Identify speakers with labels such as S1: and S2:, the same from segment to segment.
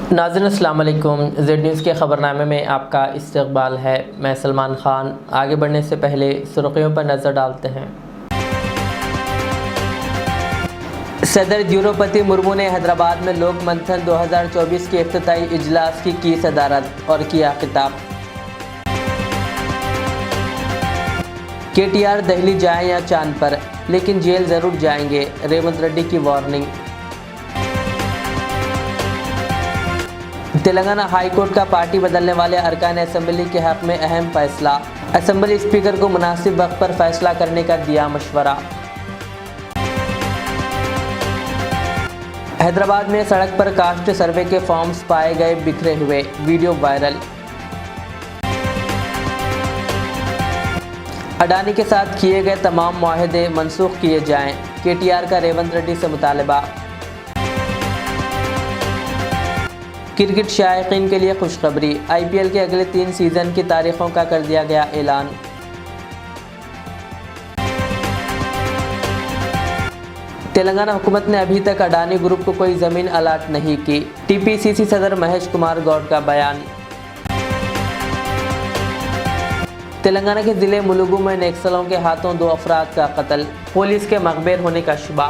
S1: नाज़रीन अस्सलाम वालेकुम। ज़ेड न्यूज़ के ख़बरनामे में आपका इस्तक़बाल है। मैं सलमान ख़ान। आगे बढ़ने से पहले सुर्ख़ियों पर नज़र डालते हैं। सदर द्रौपदी मुर्मू ने हैदराबाद में लोक मंथन 2024 के इफ्तिताई इजलास की सदारत और किया खिताब। KTR दिल्ली जाएं या चांद पर, लेकिन जेल ज़रूर जाएंगे, रेवंत रेड्डी की वार्निंग। तेलंगाना हाई कोर्ट का पार्टी बदलने वाले अरकान असेंबली के हक़ में अहम फैसला। असेंबली स्पीकर को मुनासिब वक्त पर फैसला करने का दिया मशवरा। हैदराबाद में सड़क पर कास्ट सर्वे के फॉर्म्स पाए गए बिखरे हुए, वीडियो वायरल। अडानी के साथ किए गए तमाम मुआहदे मनसूख किए जाएं, KTR का रेवंत रेड्डी से मुतालबा। क्रिकेट शायकीन के लिए खुशखबरी, IPL के अगले 3 सीज़न की तारीखों का कर दिया गया ऐलान। तेलंगाना हुकूमत ने अभी तक अडानी ग्रुप को कोई ज़मीन अलाट नहीं की, TPCC सदर महेश कुमार गौड का बयान। तेलंगाना के ज़िले मुलुगु में नक्सलों के हाथों 2 अफराद का कत्ल, पुलिस के मकबूल होने का शुबा।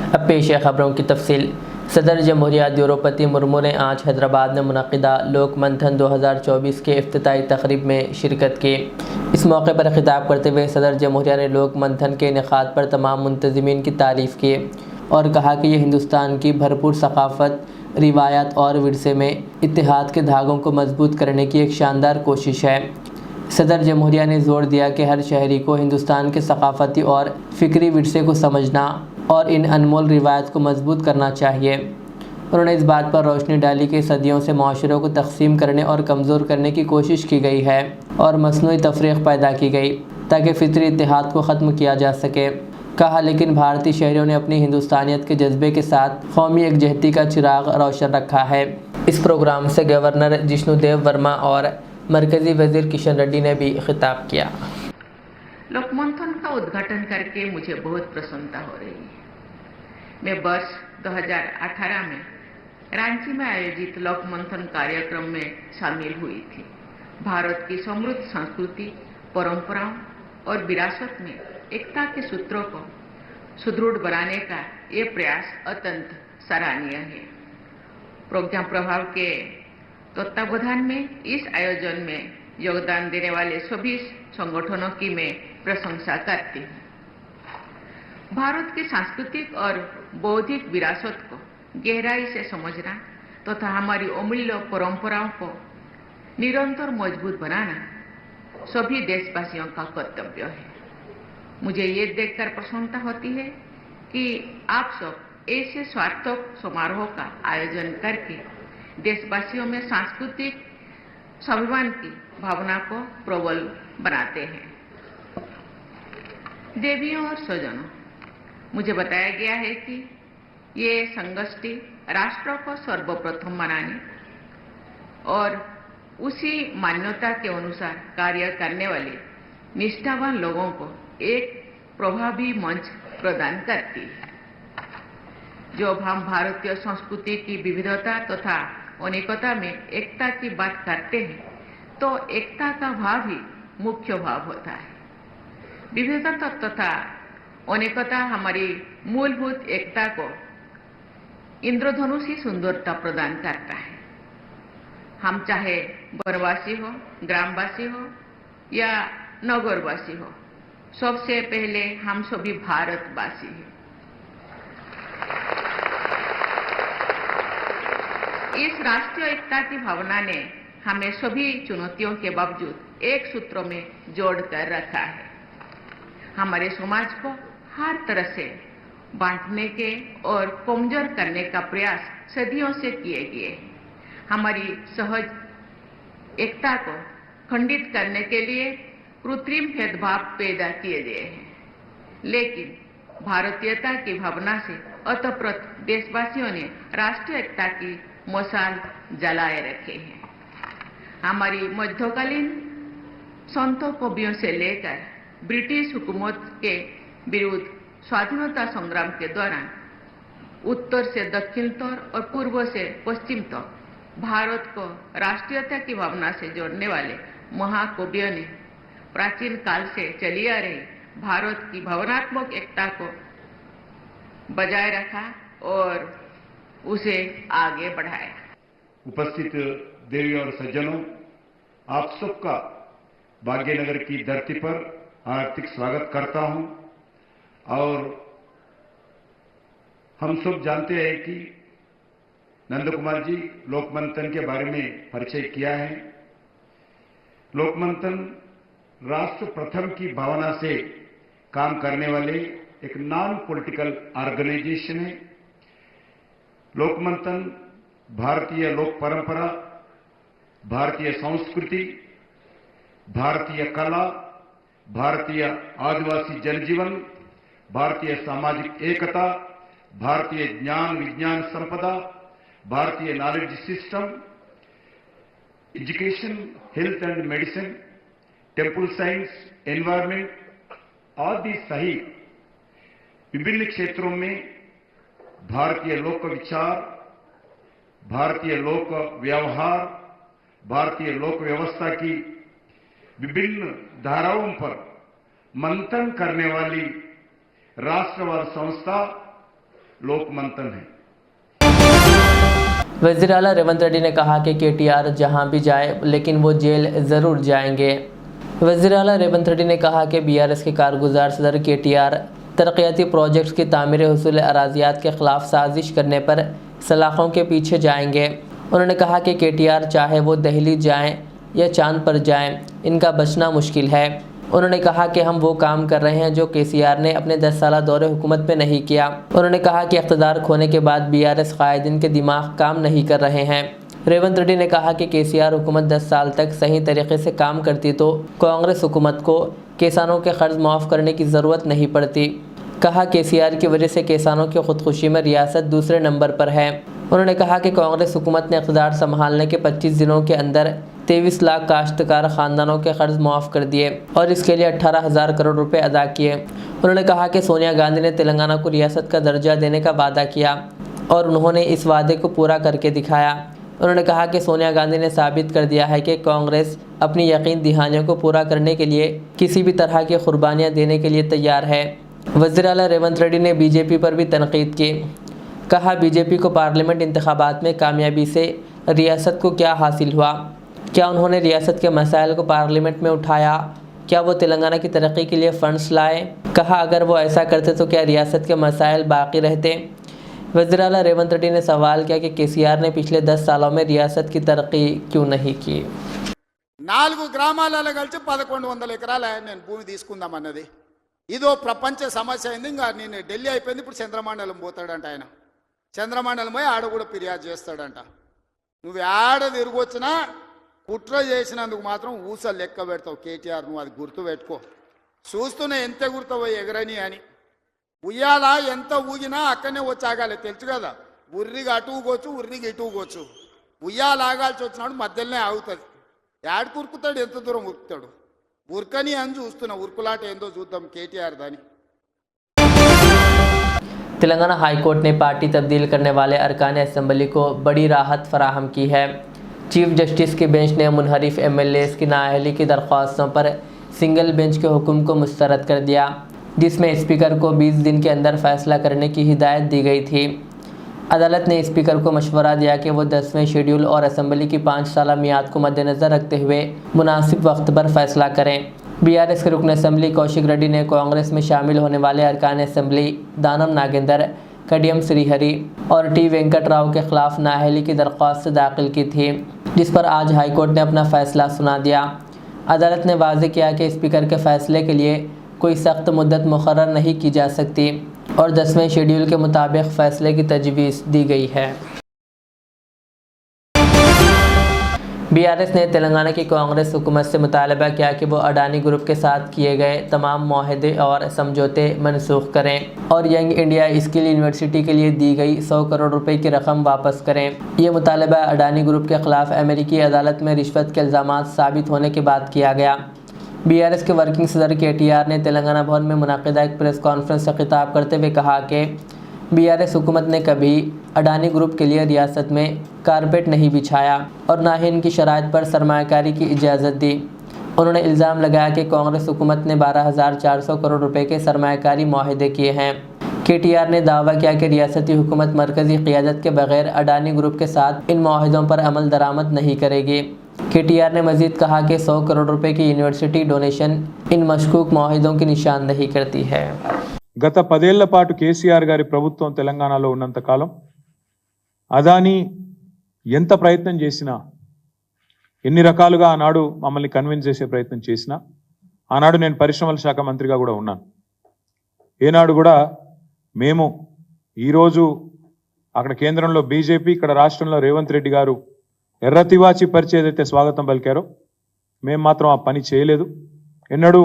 S1: अब पेश है खबरों की तफसील। सदर जमहूरिया द्रौपदी मुर्मू ने आज हैदराबाद में मुनक़िदा लोक मंथन 2024 के इफ्तिताई तक़रीब में शिरकत की। इस मौके पर खिताब करते हुए सदर जमहूरिया ने लोक मंथन के इनेकाद पर तमाम मुंतज़िमीन की तारीफ़ की और कहा कि यह हिंदुस्तान की भरपूर सक़ाफ़त, रिवायात और विरसे में इत्तेहाद के धागों को मजबूत करने की एक शानदार कोशिश है। सदर जमहूरिया ने ज़ोर दिया कि हर शहरी को हिंदुस्तान के सक़ाफ़ती और फ़िक्री विरसे को समझना और इन अनमोल रिवायत को मजबूत करना चाहिए। उन्होंने इस बात पर रोशनी डाली कि सदियों से माशरों को तकसीम करने और कमज़ोर करने की कोशिश की गई है और मसनूई तफरीक़ पैदा की गई ताकि फ़ितरी इत्तेहाद को ख़त्म किया जा सके। कहा, लेकिन भारतीय शहरियों ने अपनी हिंदुस्तानियत के जज्बे के साथ कौमी एकजहती का चिराग रोशन रखा है। इस प्रोग्राम से गवर्नर जिष्णुदेव वर्मा और मरकज़ी वज़ीर किशन रेड्डी ने भी खिताब किया।
S2: लोकमंथन का उद्घाटन करके मुझे बहुत प्रसन्नता हो रही है। मैं वर्ष 2018 में रांची में आयोजित लोकमंथन कार्यक्रम में शामिल हुई थी। भारत की समृद्ध संस्कृति, परंपराओं और विरासत में एकता के सूत्रों को सुदृढ़ बनाने का ये प्रयास अत्यंत सराहनीय है। प्रज्ञा प्रभाव के तत्वावधान में इस आयोजन में योगदान देने वाले सभी संगठनों की मैं प्रशंसा करती हूँ। भारत की सांस्कृतिक और बौद्धिक विरासत को गहराई से समझना तथा हमारी अमूल्य परंपराओं को निरंतर मजबूत बनाना सभी देशवासियों का कर्तव्य है। मुझे ये देखकर प्रसन्नता होती है कि आप सब ऐसे सार्थक समारोह का आयोजन करके देशवासियों में सांस्कृतिक स्वाभिमान की भावना को प्रबल बनाते हैं। देवियों और स्वजनों, मुझे बताया गया है कि ये संगोष्ठी राष्ट्र को सर्वप्रथम बनाने और उसी मान्यता के अनुसार कार्य करने वाले निष्ठावान लोगों को एक प्रभावी मंच प्रदान करती है। जब हम भारतीय संस्कृति की विविधता तथा अनेकता में एकता की बात करते हैं तो एकता का भाव ही मुख्य भाव होता है। विविधता तथा अनेकता हमारी मूलभूत एकता को इंद्रधनुषी सुंदरता प्रदान करता है। हम चाहे वनवासी हो, ग्रामवासी हो या नगरवासी हो, सबसे पहले हम सभी भारतवासी हैं। इस राष्ट्रीय एकता की भावना ने हमें सभी चुनौतियों के बावजूद एक सूत्र में जोड़कर रखा है। हमारे समाज को हर तरह से बांटने के और कमजोर करने का प्रयास सदियों से किए गए। हमारी सहज एकता को खंडित करने के लिए कृत्रिम भेदभाव पैदा किए गए हैं, लेकिन भारतीयता की भावना से ओतप्रोत देशवासियों ने राष्ट्रीय एकता की मशाल जलाए रखे हैं। हमारी मध्यकालीन संतों कवियों से लेकर ब्रिटिश हुकूमत के विरुद्ध स्वाधीनता संग्राम के दौरान उत्तर से दक्षिण तक और पूर्व से पश्चिम तक भारत को राष्ट्रीयता की भावना से जोड़ने वाले महाकवियों ने प्राचीन काल से चली आ रही भारत की भावनात्मक एकता को बजाय रखा और उसे आगे बढ़ाया।
S3: उपस्थित देवी और सज्जनों, आप सबका भाग्यनगर की धरती पर हार्दिक स्वागत करता हूं। और हम सब जानते हैं कि नंद कुमार जी लोकमंथन के बारे में परिचय किया है। लोकमंथन राष्ट्र प्रथम की भावना से काम करने वाले एक नॉन पॉलिटिकल ऑर्गेनाइजेशन है। लोकमंथन भारतीय लोक परंपरा, भारतीय संस्कृति, भारतीय कला, भारतीय आदिवासी जनजीवन, भारतीय सामाजिक एकता, भारतीय ज्ञान विज्ञान संपदा, भारतीय knowledge system, education, health and medicine, temple science, environment आदि सहित विभिन्न क्षेत्रों में भारतीय लोक विचार, भारतीय लोक व्यवहार, भारतीय लोक व्यवस्था की विभिन्न धाराओं पर मंथन करने वाली राष्ट्रवाद संस्था लोकमंथन है।
S1: वज़ीर आला रेवंत रेड्डी ने कहा कि केटीआर जहां भी जाए लेकिन वो जेल ज़रूर जाएंगे। वज़ीर आला रेवंत रेड्डी ने कहा कि बीआरएस के कारगुजार सदर केटीआर तरक्याती प्रोजेक्ट्स की तामीर हुसूल अराजियात के ख़िलाफ़ साजिश करने पर सलाखों के पीछे जाएंगे। उन्होंने कहा कि केटीआर चाहे वो दिल्ली जाएं या चांद पर जाएं, इनका बचना मुश्किल है। उन्होंने कहा कि हम वो काम कर रहे हैं जो केसीआर ने अपने 10 साला दौरे हुकूमत में नहीं किया। उन्होंने कहा कि इक़्तिदार खोने के बाद बीआरएस कायदीन के दिमाग काम नहीं कर रहे हैं। रेवंत रेड्डी ने कहा कि केसीआर हुकूमत 10 साल तक सही तरीके से काम करती तो कांग्रेस हुकूमत को किसानों के कर्ज माफ़ करने की ज़रूरत नहीं पड़ती। कहा केसीआर की वजह से किसानों की खुदकुशी में रियासत दूसरे नंबर पर है। उन्होंने कहा कि कांग्रेस हुकूमत ने इक़्तिदार संभालने के 25 दिनों के अंदर 23 लाख काश्तकार ख़ानदानों के कर्ज माफ़ कर दिए और इसके लिए 18,000 करोड़ रुपए अदा किए। उन्होंने कहा कि सोनिया गांधी ने तेलंगाना को रियासत का दर्जा देने का वादा किया और उन्होंने इस वादे को पूरा करके दिखाया। उन्होंने कहा कि सोनिया गांधी ने साबित कर दिया है कि कांग्रेस अपनी यकीन दहानियों को पूरा करने के लिए किसी भी तरह की कुर्बानियाँ देने के लिए तैयार है। वज़ीर आला रेवंत रेड्डी ने बीजेपी पर भी तनकीद की। कहा बीजेपी को पार्लियामेंट इंतखाबात में कामयाबी से रियासत को क्या हासिल हुआ? क्या उन्होंने रियासत के मसाइल को पार्लियामेंट में उठाया? क्या वो तेलंगाना की तरक्की के लिए फ़ंड्स लाए? कहा अगर वो ऐसा करते तो क्या रियासत के मसाइल बाकी रहते? वज़ीर आला रेवंत रेड्डी ने सवाल किया कि केसीआर ने पिछले 10 सालों में रियासत की तरक्की क्यों नहीं की।
S4: 4 గ్రామాలలో కలిసి 1100 ఎకరాలు నేను భూమి తీసుకుందామన్నది ఇదో ప్రపంచ సమస్య అయింది. ఇంకా నేను ఢిల్లీ అయిపోయింది, ఇప్పుడు చంద్రమండలం పోతాడంట ఆయన. చంద్రమండలం పోయి ఆడ కూడా ఫిర్యాదు చేస్తాడంట. నువ్వు ఆడ తిరిగొచ్చినా కుట్ర చేసినందుకు మాత్రం ఊసలు లెక్క పెడతావు కేటీఆర్, నువ్వు అది గుర్తు పెట్టుకో. చూస్తూనే ఎంత గుర్తావో ఎగరని అని. ఉయ్యాల ఎంత ఊగినా అక్కడనే వచ్చి ఆగాలి, తెలుసు కదా. ఉర్రిగా అటు ఊగొచ్చు, ఉర్రిగా ఇటు ఊగొచ్చు. ఉయ్యాల ఆగాల్సి వచ్చినాడు మధ్యలోనే ఆగుతుంది. యాడికి ఉరుకుతాడు, ఎంత దూరం ఉరుకుతాడు? ఉరకని అని చూస్తున్నా, ఉరుకులాట ఏందో చూద్దాం కేటీఆర్ దాని.
S1: तेलंगाना हाईकोर्ट ने पार्टी तब्दील करने वाले अरकान असम्बली को बड़ी राहत फराहम की है। चीफ जस्टिस की बेंच ने मुनहरिफ एमएलएस की नाअहली की दरख्वास्तों पर सिंगल बेंच के हुक्म को मुस्तरद कर दिया, जिसमें स्पीकर को 20 दिन के अंदर फैसला करने की हिदायत दी गई थी। अदालत ने स्पीकर को मशवरा दिया कि वो 10वें शेड्यूल और असम्बली की 5 साला मियाद को मद्देनज़र रखते हुए मुनासिब वक्त पर फैसला करें। बीआरएस के रुकन असम्बली कौशिक रेड्डी ने कांग्रेस में शामिल होने वाले अरकान असम्बली दानम नागेंद्र, कडियम श्रीहरी और टी वेंकट राव के खिलाफ नाअहली की दरख्वास्त दाखिल की थी, जिस पर आज हाईकोर्ट ने अपना फैसला सुना दिया। अदालत ने वाज़ेह किया कि स्पीकर के फैसले के लिए कोई सख्त मुद्दत मुकर्रर नहीं की जा सकती और 10वें शेड्यूल के मुताबिक फ़ैसले की तजवीज़ दी गई है। बीआरएस ने तेलंगाना की कांग्रेस हुकूमत से मुतालबा किया कि वो अडानी ग्रुप के साथ किए गए तमाम मुआहदे और समझौते मनसूख करें और यंग इंडिया स्किल यूनिवर्सिटी के लिए दी गई 100 करोड़ रुपए की रकम वापस करें। ये मुतालबा अडानी ग्रुप के ख़िलाफ़ अमेरिकी अदालत में रिश्वत के इल्ज़ामात साबित होने के बाद किया गया। बीआरएस के वर्किंग सदर केटीआर ने तेलंगाना भवन में मुनाकिदा एक प्रेस कॉन्फ्रेंस से खिताब करते हुए कहा कि बीआरएस हुकूमत ने कभी अडानी ग्रुप के लिए रियासत में कारपेट नहीं बिछाया और ना ही इनकी शराइत पर सरमायाकारी की इजाज़त दी। उन्होंने इल्ज़ाम लगाया कि कांग्रेस हुकूमत ने 12,400 करोड़ रुपए के सरमायाकारी मुआहदे किए हैं। केटीआर ने दावा किया कि रियासती हुकूमत मरकज़ी क़ियादत के बगैर अडानी ग्रुप के साथ इन मुआहदों पर अमल दरामद नहीं करेगी। केटीआर ने मज़ीद कहा कि 100 करोड़ रुपए की यूनिवर्सिटी डोनेशन इन मशकूक मुआहदों की निशानदही करती है।
S5: గత 10 ఏళ్ల పాటు కేసీఆర్ గారి ప్రభుత్వం తెలంగాణలో ఉన్నంత కాలం అదానీ ఎంత ప్రయత్నం చేసినా, ఎన్ని రకాలుగా ఆనాడు మమ్మల్ని కన్విన్స్ చేసే ప్రయత్నం చేసినా, ఆనాడు నేను పరిశ్రమల శాఖ మంత్రిగా కూడా ఉన్నాను. ఏనాడు కూడా మేము ఈరోజు అక్కడ కేంద్రంలో బీజేపీ, ఇక్కడ రాష్ట్రంలో రేవంత్ రెడ్డి గారు ఎర్రతివాచి పరిచి ఏదైతే స్వాగతం పలికారో మేము మాత్రం ఆ పని చేయలేదు. ఎన్నడూ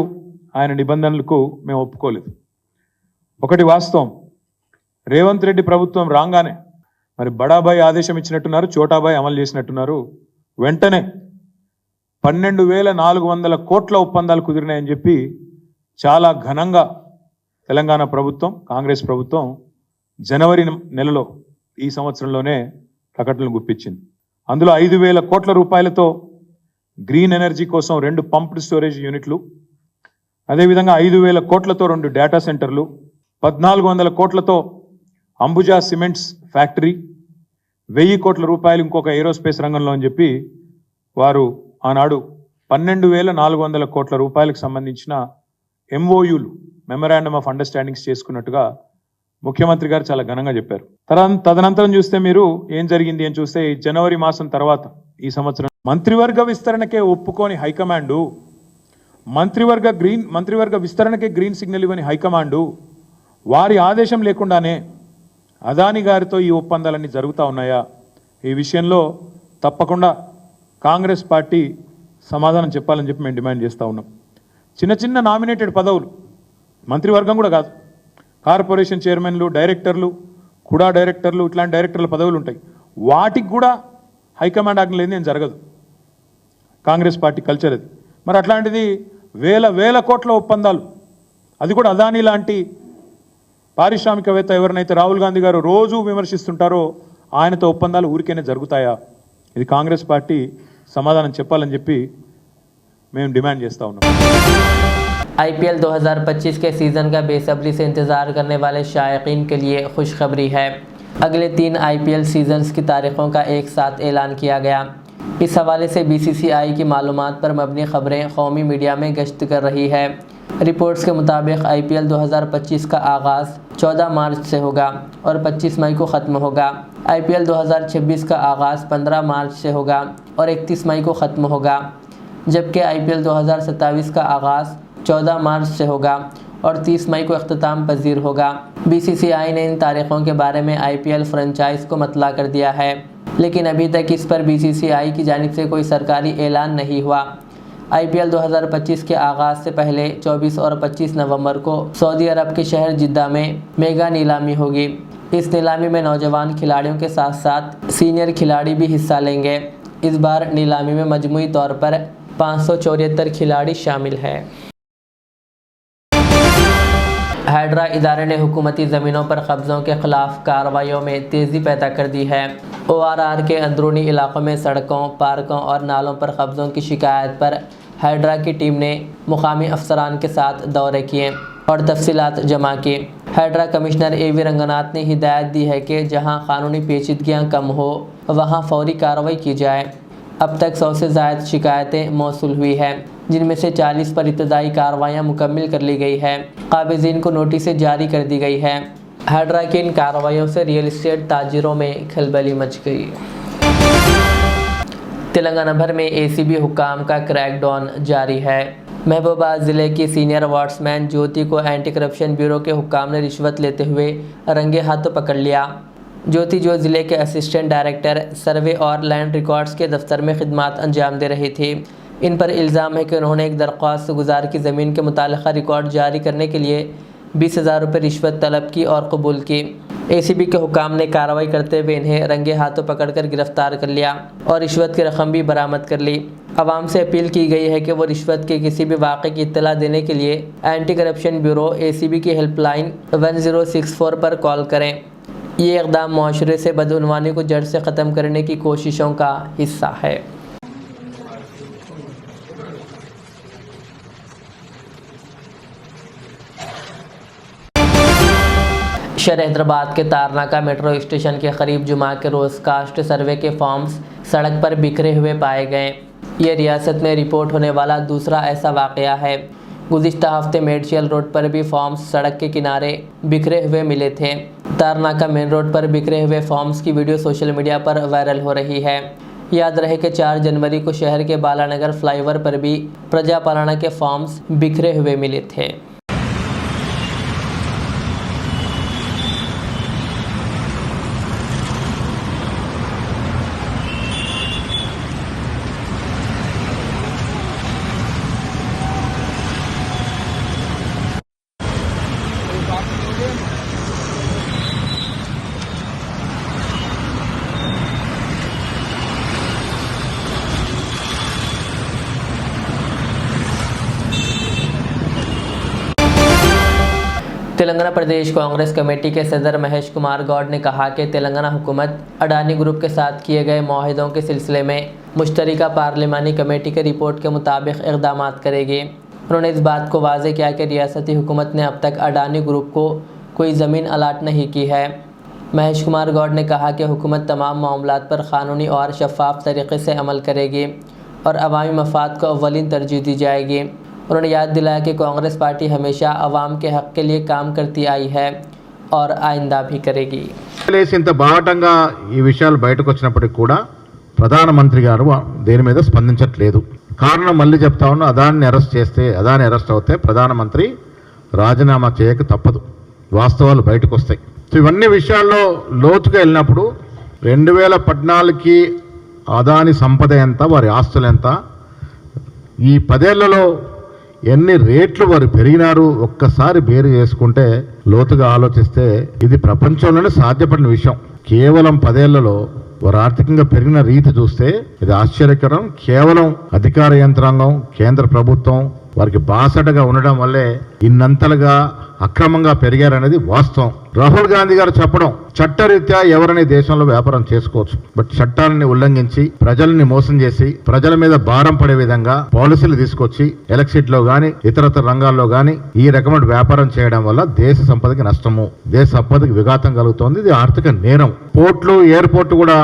S5: ఆయన నిబంధనలకు మేము ఒప్పుకోలేదు. ఒకటి వాస్తవం, రేవంత్ రెడ్డి ప్రభుత్వం రాగానే మరి బడాబాయ్ ఆదేశం ఇచ్చినట్టున్నారు, చోటాబాయ్ అమలు చేసినట్టున్నారు. వెంటనే 12,400 కోట్ల ఒప్పందాలు కుదిరినాయని చెప్పి చాలా ఘనంగా తెలంగాణ ప్రభుత్వం, కాంగ్రెస్ ప్రభుత్వం జనవరి నెలలో ఈ సంవత్సరంలోనే ప్రకటనలు గుప్పించింది. అందులో 5,000 కోట్ల రూపాయలతో గ్రీన్ ఎనర్జీ కోసం 2 పంప్డ్ స్టోరేజ్ యూనిట్లు, అదేవిధంగా 5,000 కోట్లతో 2 డేటా సెంటర్లు, 1,400 కోట్లతో అంబుజా సిమెంట్స్ ఫ్యాక్టరీ, 1,000 కోట్ల రూపాయలు ఇంకొక ఏరోస్పేస్ రంగంలో అని చెప్పి వారు ఆనాడు 12,400 కోట్ల రూపాయలకు సంబంధించిన ఎంఓయూలు, మెమరాండమ్ ఆఫ్ అండర్స్టాండింగ్స్ చేసుకున్నట్టుగా ముఖ్యమంత్రి గారు చాలా ఘనంగా చెప్పారు. తదనంతరం చూస్తే మీరు ఏం జరిగింది అని చూస్తే జనవరి మాసం తర్వాత ఈ సంవత్సరం మంత్రివర్గ విస్తరణకే ఒప్పుకోని హైకమాండు, మంత్రివర్గ విస్తరణకే గ్రీన్ సిగ్నల్ ఇవ్వని హైకమాండు, వారి ఆదేశం లేకుండానే అదానీ గారితో ఈ ఒప్పందాలన్నీ జరుగుతూ ఉన్నాయా? ఈ విషయంలో తప్పకుండా కాంగ్రెస్ పార్టీ సమాధానం చెప్పాలని చెప్పి మేము డిమాండ్ చేస్తూ ఉన్నాం. చిన్న నామినేటెడ్ పదవులు, మంత్రివర్గం కూడా కాదు, కార్పొరేషన్ చైర్మన్లు, డైరెక్టర్లు, కూడా డైరెక్టర్లు, ఇట్లాంటి డైరెక్టర్ల పదవులు ఉంటాయి. వాటికి కూడా హైకమాండ్ ఆజ్ఞ లేని ఏం జరగదు. కాంగ్రెస్ పార్టీ కల్చర్ అది. మరి అట్లాంటిది వేల కోట్ల ఒప్పందాలు, అది కూడా అదానీ లాంటి పారిశ్రామికవేత్త ఎవరినైతే రాహుల్ గాంధీ గారు రోజు విమర్శిస్తుంటారో ఆయనతో ఒప్పందాలు ఊరికైనా జరుగుతాయా? ఇది కాంగ్రెస్ పార్టీ సమాధానం చెప్పాలని చెప్పి మేము డిమాండ్ చేస్తూ ఉన్నాం.
S1: IPL 2025 के सीज़न का बेसब्री से इंतज़ार करने वाले शायकीन के लिए खुशखबरी है। अगले 3 IPL सीजन्स की तारीख़ों का एक साथ ऐलान किया गया। इस हवाले से BCCI की मालूमात पर मबनी खबरें कौमी मीडिया में गश्त कर रही है। रिपोर्ट्स के मुताबिक IPL 2025 का आगाज़ 14 मार्च से होगा और 25 मई को ख़त्म होगा। IPL 2026 का आगाज़ 15 मार्च से होगा और 31 मई को ख़त्म होगा, जबकि IPL 2027 का आगाज़ 14 मार्च से होगा और 30 मई को अख्ताम पजीर होगा। BCCI ने इन तारीख़ों के बारे में IPL फ्रेंचाइज को मतला कर दिया है, लेकिन अभी तक इस पर BCCI की जानिब से कोई सरकारी ऐलान नहीं हुआ। IPL 2025 के आगाज़ से पहले 24 और 25 नवंबर को सऊदी अरब के शहर जिद्दा में मेगा नीलामी होगी। इस नीलामी में नौजवान खिलाड़ियों के साथ साथ सीनियर खिलाड़ी भी हिस्सा लेंगे। इस बार नीलामी में मजमूई तौर पर 574 खिलाड़ी शामिल हैं। हाइड्रा इदारे ने हुकूमती ज़मीनों पर कब्ज़ों के ख़िलाफ़ कार्रवाइयों में तेज़ी पैदा कर दी है। ORR के अंदरूनी इलाक़ों में सड़कों, पार्कों और नालों पर कब्ज़ों की शिकायत पर हाइड्रा की टीम ने मुकामी अफसरान के साथ दौरे किए और तफसीलात जमा की। हाइड्रा कमिश्नर AV रंगनाथ ने हिदायत दी है कि जहां कानूनी पेचीदगियां कम हो वहां फौरी कार्रवाई की जाए। अब तक 100 से ज़ायद शिकायतें मौसूल हुई हैं, जिनमें से 40 पर इब्तदाई कार्रवाइयाँ मुकम्मल कर ली गई है। काबिज़ीन को नोटिस जारी कर दी गई है। हाइड्रा की इन कार्रवाइयों से रियल इस्टेट ताजिरों में खलबली मच गई। तेलंगाना भर में ACB हुक्काम का क्रैकडाउन जारी है। महबूबाबाद ज़िले की सीनियर वाट्समैन ज्योति को एंटी करप्शन ब्यूरो के हुक्काम ने रिश्वत लेते हुए रंगे हाथों पकड़ लिया। ज्योति जो ज़िले के असिस्टेंट डायरेक्टर सर्वे और लैंड रिकॉर्ड्स के दफ्तर में खिदमात अंजाम दे रही थी। इन पर इल्ज़ाम है कि उन्होंने एक दरख्वास्त गुजार की ज़मीन के मुतालिका रिकॉर्ड जारी करने के लिए 20,000 रुपये रिश्वत तलब की और कबूल की। एसीबी के हुकाम ने कार्रवाई करते हुए इन्हें रंगे हाथों पकड़कर गिरफ्तार कर लिया और रिश्वत की रकम भी बरामद कर ली। आवाम से अपील की गई है कि वो रिश्वत के किसी भी वाक़े की इत्तला देने के लिए एंटी करप्शन ब्यूरो एसीबी की हेल्पलाइन 1064 पर कॉल करें। ये इक़दाम मुआशरे से बदउनवानी को जड़ से ख़त्म करने की कोशिशों का हिस्सा है। शहर हैदराबाद के तारनाका मेट्रो स्टेशन के करीब जुमा के रोज़ कास्ट सर्वे के फॉर्म्स सड़क पर बिखरे हुए पाए गए। ये रियासत में रिपोर्ट होने वाला दूसरा ऐसा वाक़या है। गुज़िश्ता हफ्ते मेडशियल रोड पर भी फॉर्म्स सड़क के किनारे बिखरे हुए मिले थे। तारनाका मेन रोड पर बिखरे हुए फॉर्म्स की वीडियो सोशल मीडिया पर वायरल हो रही है। याद रहे कि 4 जनवरी को शहर के बालानगर फ्लाईओवर पर भी प्रजा पालना के फॉर्म्स बिखरे हुए मिले थे। तेलंगाना प्रदेश कांग्रेस कमेटी के सदर महेश कुमार गौड़ ने कहा कि तेलंगाना हुकूमत अडानी ग्रुप के साथ किए गए मुआहिदों के सिलसिले में मुश्तरका पार्लिमानी कमेटी के रिपोर्ट के मुताबिक इक़दाम करेगी। उन्होंने इस बात को वाज़े किया कि रियासती हुकूमत ने अब तक अडानी ग्रुप को कोई ज़मीन अलाट नहीं की है। महेश कुमार गौड़ ने कहा कि हुकूमत तमाम मामलात पर क़ानूनी और शफ़ाफ़ तरीक़े से अमल करेगी और अवामी मफ़ाद को अव्वलीन तरजीह दी जाएगी। उन्होंने याद दिलाया कि कांग्रेस पार्टी हमेशा अवाम के हक़ के लिए काम करती आई है और आइंदा भी करेगी।
S6: ఇంత బాటంగా ఈ విషయాలు బయటకు వచ్చినప్పటికీ కూడా ప్రధానమంత్రి గారు దేని మీద స్పందించట్లేదు. కారణం మళ్ళీ చెప్తా ఉన్నా, అదాన్ని అరెస్ట్ అవుతే ప్రధానమంత్రి రాజీనామా చేయక తప్పదు. వాస్తవాలు బయటకు వస్తాయి. సో ఇవన్నీ విషయాల్లో లోతుగా వెళ్ళినప్పుడు 2014కి అదాని సంపద ఎంత, వారి ఆస్తులు ఎంత, ఈ 10 ఏళ్లలో ఎన్ని రేట్లు వారు పెరిగినారు ఒక్కసారి బేరు చేసుకుంటే, లోతుగా ఆలోచిస్తే ఇది ప్రపంచంలోనే సాధ్యపడిన విషయం. కేవలం 10 ఏళ్లలో వారు ఆర్థికంగా పెరిగిన రీతి చూస్తే ఇది ఆశ్చర్యకరం. కేవలం అధికార యంత్రాంగం, కేంద్ర ప్రభుత్వం వారికి బాసటగా ఉండడం వల్లే ఇన్నంతలుగా అక్రమంగా పెరిగారనేది వాస్తవం. రాహుల్ గాంధీ గారు చెప్పడం, చట్టరీత్యా ఎవరనే దేశంలో వ్యాపారం చేసుకోవచ్చు, బట్ చట్టాలని ఉల్లంఘించి ప్రజల్ని మోసం చేసి ప్రజల మీద భారం పడే విధంగా పాలసీలు తీసుకొచ్చి ఎలక్ట్రిసిటీలో కానీ ఇతరతర రంగాల్లో కానీ ఈ రకమైన వ్యాపారం చేయడం వల్ల దేశ సంపదకి నష్టము, దేశ సంపదకి విఘాతం కలుగుతోంది. ఇది ఆర్థిక నేరం. పోర్ట్లు, ఎయిర్పోర్ట్ కూడా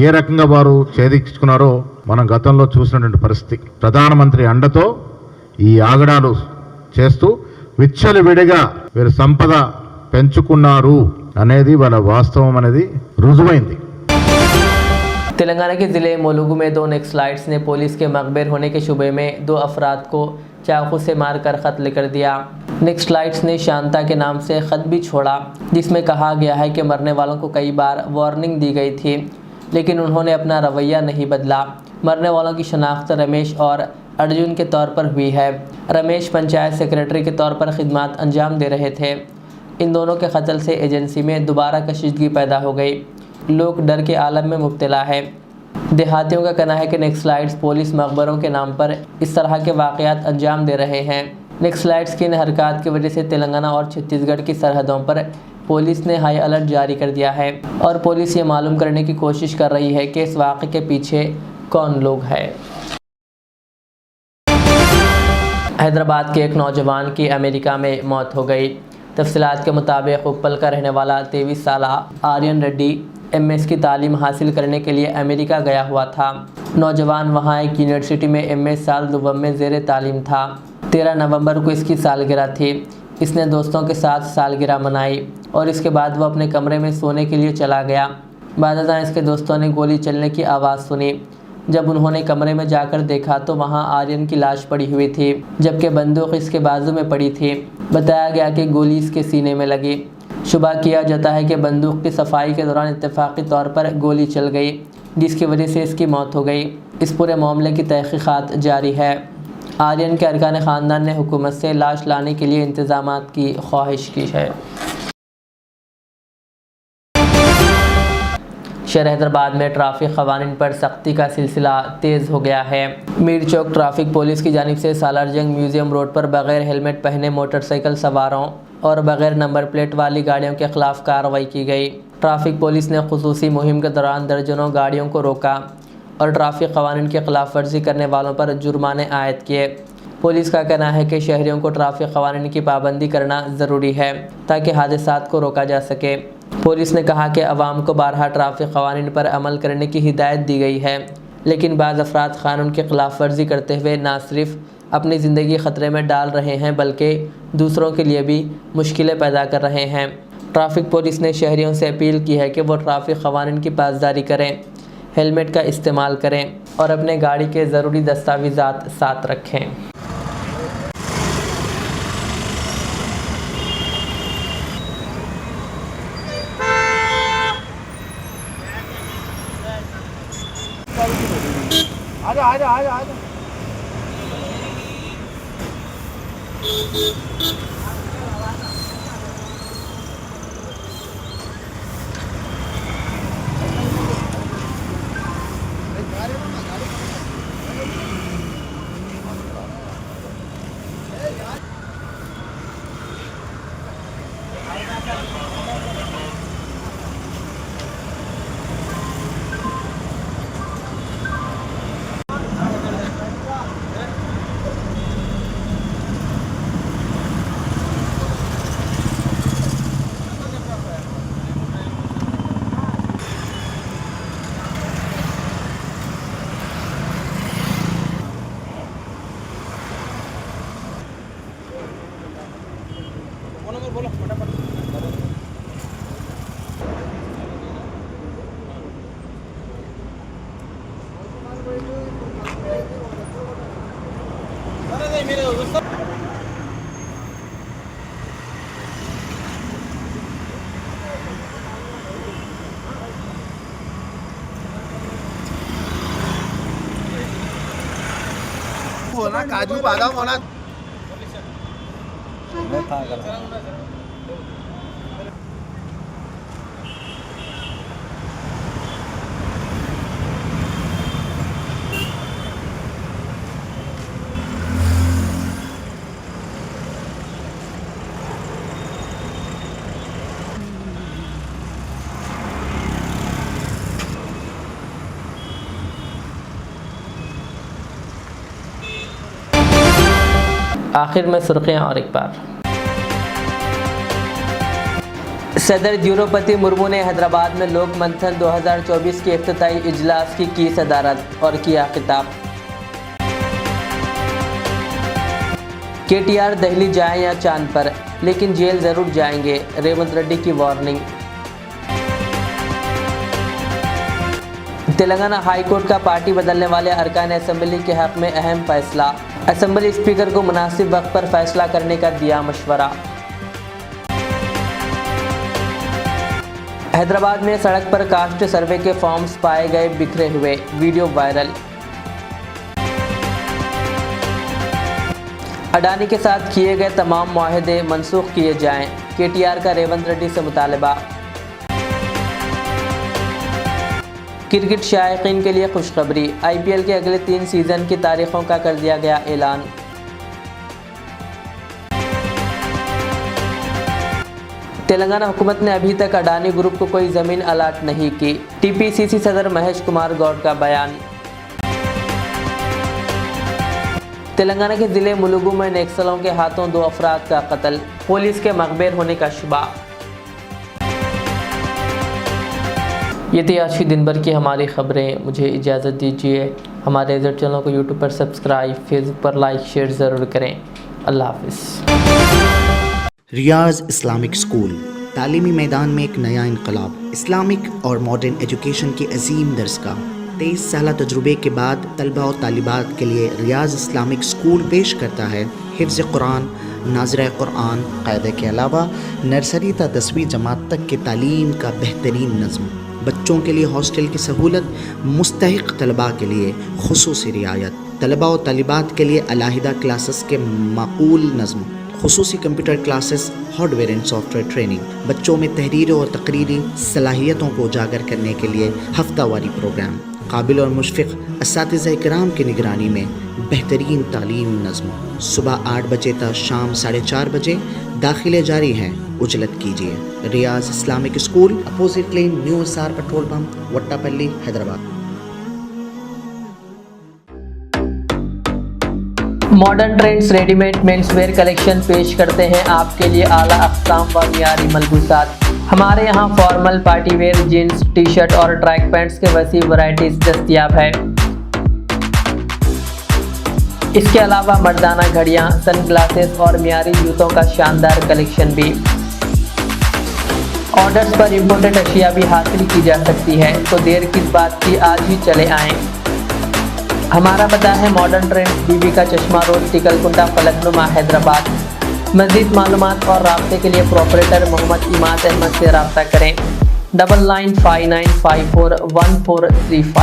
S6: ఏ రకంగా వారు ఛేదించుకున్నారో మనం గతంలో చూసినటువంటి పరిస్థితి. ప్రధానమంత్రి అండతో ఈ ఆగడాలు చేస్తూ విచ్చలవిడిగా వీరు సంపద పెంచుకున్నారు అనేది వాళ్ళ వాస్తవం అనేది రుజువైంది.
S1: तेलंगाना के ज़िले मुलुगु में 2 नक्सलाइट्स ने पुलिस के मकबूल होने के शुबे में 2 अफराद को चाकू से मारकर कत्ल कर दिया। नक्सलाइट्स ने शांता के नाम से ख़त भी छोड़ा, जिसमें कहा गया है कि मरने वालों को कई बार वार्निंग दी गई थी, लेकिन उन्होंने अपना रवैया नहीं बदला। मरने वालों की शनाख्त रमेश और अर्जुन के तौर पर हुई है। रमेश पंचायत सेक्रेटरी के तौर पर खिदमत अंजाम दे रहे थे। इन दोनों के कत्ल से एजेंसी में दोबारा कशीदगी पैदा हो गई। लोग डर के आलम में मुब्तला है। देहातियों का कहना है कि नक्सलाइट्स पुलिस मकबरों के नाम पर इस तरह के वाक़यात अंजाम दे रहे हैं। नक्सलाइट्स की इन हरकत की वजह से तेलंगाना और छत्तीसगढ़ की सरहदों पर पुलिस ने हाई अलर्ट जारी कर दिया है और पुलिस ये मालूम करने की कोशिश कर रही है कि इस वाक़े के पीछे कौन लोग हैं। हैदराबाद के एक नौजवान की अमेरिका में मौत हो गई। तफसीलात के मुताबिक उप्पल का रहने वाला 23 साल आर्यन रेड्डी MS की तालीम हासिल करने के लिए अमेरिका गया हुआ था। नौजवान वहां एक यूनिवर्सिटी में MS साल दुबई में ज़ेर तालीम था। 13 नवंबर को इसकी सालगिरह थी। इसने दोस्तों के साथ सालगिरह मनाई और इसके बाद वो अपने कमरे में सोने के लिए चला गया। बादशाह इसके दोस्तों ने गोली चलने की आवाज़ सुनी। जब उन्होंने कमरे में जाकर देखा तो वहां आर्यन की लाश पड़ी हुई थी, जबकि बंदूक इसके बाजू में पड़ी थी। बताया गया कि गोली इसके सीने में लगी। शुबा किया जाता है कि बंदूक की सफाई के दौरान इत्तेफाकी तौर पर गोली चल गई, जिसकी वजह से इसकी मौत हो गई। इस पूरे मामले की तहकीकात जारी है। आर्यन के अरकान ख़ानदान ने हुकूमत से लाश लाने के लिए इंतज़ामात की ख्वाहिश की है। शहर हैदराबाद में ट्रैफिक कवानीन पर सख्ती का सिलसिला तेज़ हो गया है। मीर चौक ट्रैफिक पुलिस की जानिब से सालारजंग म्यूजियम रोड पर बगैर हेलमेट पहने मोटरसाइकिल सवारों और बगैर नंबर प्लेट वाली गाड़ियों के खिलाफ कार्रवाई की गई। ट्रैफिक पुलिस ने खुसूसी मुहिम के दौरान दर्जनों गाड़ियों को रोका और ट्रैफिक कवानीन की खिलाफ वर्जी करने वालों पर जुर्माने आयद किए। पुलिस का कहना है कि शहरियों को ट्रैफिक कवानीन की पाबंदी करना ज़रूरी है ताकि हादसात को रोका जा सके। पुलिस ने कहा कि अवाम को बारहा ट्रैफिक कवानीन पर अमल करने की हिदायत दी गई है, लेकिन बाज़ अफराद कानून की खिलाफ वर्जी करते हुए ना सिर्फ अपनी ज़िंदगी ख़तरे में डाल रहे हैं बल्कि दूसरों के लिए भी मुश्किलें पैदा कर रहे हैं। ट्रैफिक पुलिस ने शहरियों से अपील की है कि वो ट्रैफिक कवानीन की पासदारी करें, हेलमेट का इस्तेमाल करें और अपने गाड़ी के ज़रूरी दस्तावेज़ात साथ रखें।
S7: होना काजू बादाम होना
S1: आखिर में सुर्खियाँ और एक बार। सदर द्रौपदी मुर्मू ने हैदराबाद में लोक मंथन 2024 के इफ्तिताई इजलास की सदारत और किया खिताब। KTR दिल्ली जाएं या चांद पर, लेकिन जेल जरूर जाएंगे, रेवंत रेड्डी की वार्निंग। तेलंगाना हाई कोर्ट का पार्टी बदलने वाले अरकान असेंबली के हक में अहम फैसला, असेंबली स्पीकर को मुनासिब वक्त पर फैसला करने का दिया मशवरा। हैदराबाद में सड़क पर कास्ट सर्वे के फॉर्म्स पाए गए बिखरे हुए, वीडियो वायरल। अडानी के साथ किए गए तमाम मुआहदे मनसूख किए जाएं, KTR का रेवंत रेड्डी से मुतालबा। क्रिकेट शायकीन के लिए खुशखबरी, IPL के अगले 3 सीज़न की तारीखों का कर दिया गया ऐलान। तेलंगाना हुकूमत ने अभी तक अडानी ग्रुप को कोई ज़मीन अलाट नहीं की, TPCC सदर महेश कुमार गौड़ का बयान। तेलंगाना के ज़िले मुलुगु में नक्सलों के हाथों 2 अफराद का कत्ल, पुलिस के मकबूल होने का शुबा। ये थी आज की दिन भर की हमारी ख़बरें। मुझे इजाज़त दीजिए। हमारे इधर चैनल को यूट्यूब पर सब्सक्राइब, फेसबुक पर लाइक शेयर ज़रूर करें। अल्लाह हाफ़िज़।
S8: रियाज इस्लामिक स्कूल, तालीमी मैदान में एक नया इनकलाब। इस्लामिक और मॉडर्न एजुकेशन की अजीम दरसगाह। 23 साल तजुर्बे के बाद तलबा और तालिबात के लिए रियाज इस्लामिक स्कूल पेश करता है हिफ्ज़ कुरान, नाज़िरा कुरान, क़ायदे के अलावा नर्सरी ता 10वीं जमात तक के तालीम का बेहतरीन नज़्म। बच्चों के लिए हॉस्टल की सहूलत, मुस्तहिक़ तलबा के लिए खुसूसी रियायत, तलबा और तालिबात के लिए अलहदा क्लासेस के माकूल नज़्म, खुसूसी computer classes, hardware and software training, बच्चों में तहरीरी और तकरीरी सलाहियतों को उजागर करने के लिए हफ्तावारी प्रोग्राम, काबिल और मुशफ़िक़ असातिज़ा किराम की निगरानी में बेहतरीन तालीम नज़्म। सुबह 8 बजे तक शाम 4:30 बजे दाखिले जारी हैं, उजलत कीजिए। Riyaz Islamic school, opposite lane, new SR petrol pump, Vattapalli, Hyderabad.
S1: Modern trends readymade menswear collection पेश करते हैं आपके लिए आला अक़साम व मियारी मलबूसात। हमारे यहाँ formal, party wear, jeans, T shirt और ट्रैक पैंट्स के वसी वैरायटीज दस्तयाब है। इसके अलावा मर्दाना घड़ियाँ, सन ग्लासेस और मियारी जूतों का शानदार कलेक्शन भी। ऑर्डर्स पर इम्पोर्टेड अशिया भी हासिल की जा सकती है, तो देर किस बात की, आज ही चले आएँ। हमारा पता है मॉडर्न ट्रेंड्स, बीबी का चश्मा रोड, टिकलकुंडा, फलकनुमा, हैदराबाद। मज़ीद मालूमात और राब्ते के लिए प्रोपरेटर मोहम्मद इमाद अहमद से रब्ता करें। 9959541435।